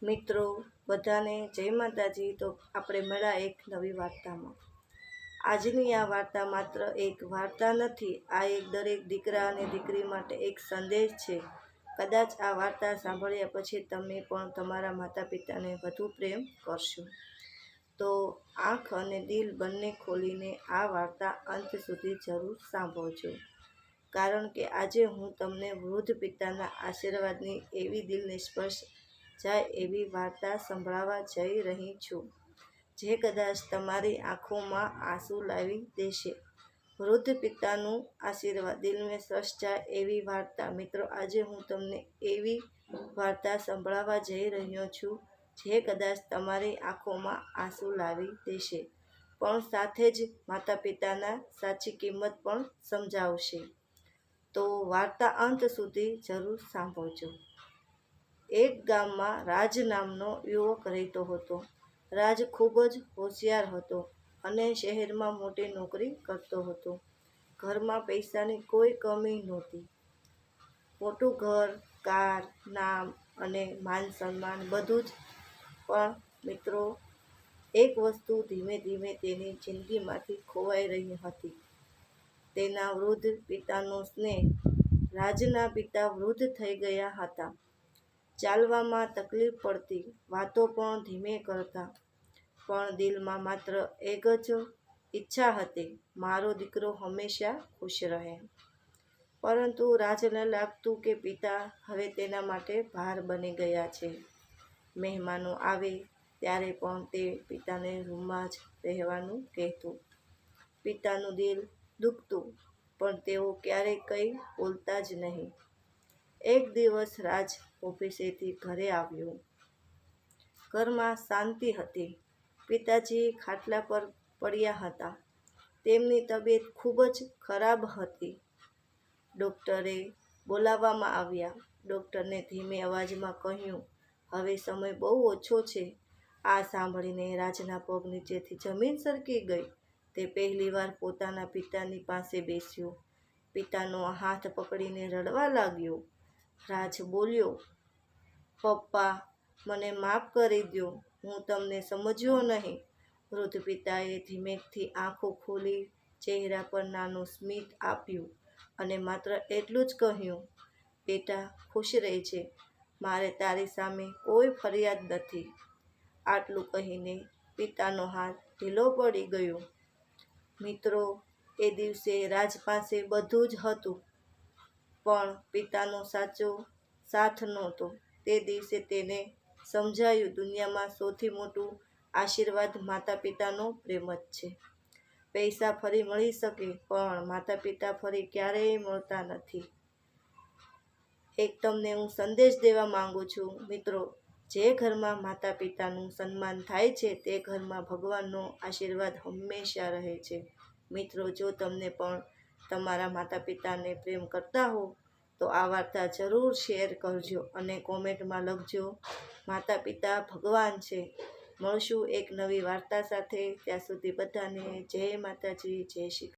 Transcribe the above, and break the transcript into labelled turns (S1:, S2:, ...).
S1: મિત્રો બધાને જય માતાજી। તો આપણે મળ્યા એક નવી વાર્તામાં। આજની આ વાર્તા માત્ર એક વાર્તા નથી, આ એક દરેક દીકરા અને દીકરી માટે એક સંદેશ છે। કદાચ આ વાર્તા સાંભળ્યા પછી તમે પણ તમારા માતા પિતાને વધુ પ્રેમ કરશો। તો આંખ અને દિલ બંને ખોલીને આ વાર્તા અંત સુધી જરૂર સાંભળજો, કારણ કે આજે હું તમને વૃદ્ધ પિતાના આશીર્વાદની એવી દિલને સ્પર્શ જાય એવી વાર્તા સંભળાવવા જઈ રહી છું, જે કદાચ તમારી આંખોમાં આંસુ લાવી દેશે। વૃદ્ધ પિતાનું આશીર્વાદ દિલને સ્પર્શ જાય એવી વાર્તા। મિત્રો, આજે હું તમને એવી વાર્તા સંભળાવવા જઈ રહ્યો છું, જે કદાચ તમારી આંખોમાં આંસુ લાવી દેશે, પણ સાથે જ માતા પિતાના સાચી કિંમત પણ સમજાવશે। તો વાર્તા અંત સુધી જરૂર સાંભળજો। એક ગામમાં રાજ નામનો યુવક રહેતો હતો। રાજ ખૂબ જ હોશિયાર હતો અને શહેરમાં મોટી નોકરી કરતો હતો। ઘરમાં પૈસાની કોઈ કમી નહોતી। મોટું ઘર, કાર, નામ અને માન સન્માન બધું જ। પણ મિત્રો, એક વસ્તુ ધીમે ધીમે તેની જિંદગીમાંથી ખોવાઈ રહી હતી, તેના વૃદ્ધ પિતાનો સ્નેહ। રાજના પિતા વૃદ્ધ થઈ ગયા હતા, ચાલવામાં તકલીફ પડતી, વાતો પણ ધીમે કરતા, પણ દિલમાં માત્ર એક જ ઈચ્છા હતી, મારો દીકરો હંમેશા ખુશ રહે। પરંતુ રાજને લાગતું કે પિતા હવે તેના માટે ભાર બની ગયા છે। મહેમાનો આવે ત્યારે પણ તે પિતાને રૂમમાં જ રહેવાનું કહેતું। પિતાનું દિલ દુખતું, પણ તેઓ ક્યારેય કંઈ બોલતા જ નહીં। એક દિવસ રાજ ઓફિસેથી ઘરે આવ્યો। ઘરમાં શાંતિ હતી। પિતાજી ખાટલા પર પડ્યા હતા, તેમની તબિયત ખૂબ જ ખરાબ હતી। ડૉક્ટરે બોલાવવામાં આવ્યા। ડૉક્ટરને ધીમે અવાજમાં કહ્યું, હવે સમય બહુ ઓછો છે। આ સાંભળીને રાજના પગ નીચેથી જમીન સરકી ગઈ। તે પહેલીવાર પોતાના પિતાની પાસે બેસ્યો, પિતાનો હાથ પકડીને રડવા લાગ્યો। રાજ બોલ્યો, પપ્પા, મને માફ કરી દો, હું તમને સમજ્યો નહીં। વૃદ્ધ પિતાએ ધીમેથી આંખો ખોલી, ચહેરા પર નાનું સ્મિત આપ્યું અને માત્ર એટલું જ કહ્યું, બેટા, ખુશ રહેજે, મારે તારી સામે કોઈ ફરિયાદ નથી। આટલું કહીને પિતાનો હાથ ઢીલો પડી ગયો। મિત્રો, એ દિવસે રાજ પાસે બધું જ હતું, પણ પિતાનો સાચો સાથ નહોતો। તે દિવસે તેને સમજાયું, દુનિયામાં સૌથી મોટું આશીર્વાદ માતા પિતાનો પ્રેમ જ છે। પૈસા ફરી મળી શકે, પણ માતા પિતા ફરી ક્યારેય મળતા નથી। એક તમને હું સંદેશ દેવા માંગુ છું, મિત્રો, જે ઘરમાં માતા પિતાનું સન્માન થાય છે, તે ઘરમાં ભગવાનનો આશીર્વાદ હંમેશા રહે છે। મિત્રો, જો તમને પણ તમારા માતા પિતાને પ્રેમ કરતા હો, તો આ વાર્તા જરૂર શેર કરજો અને કોમેન્ટમાં લખજો, માતા પિતા ભગવાન છે। મળશું એક નવી વાર્તા સાથે, ત્યાં સુધી બધાને જય માતાજી, જય શ્રી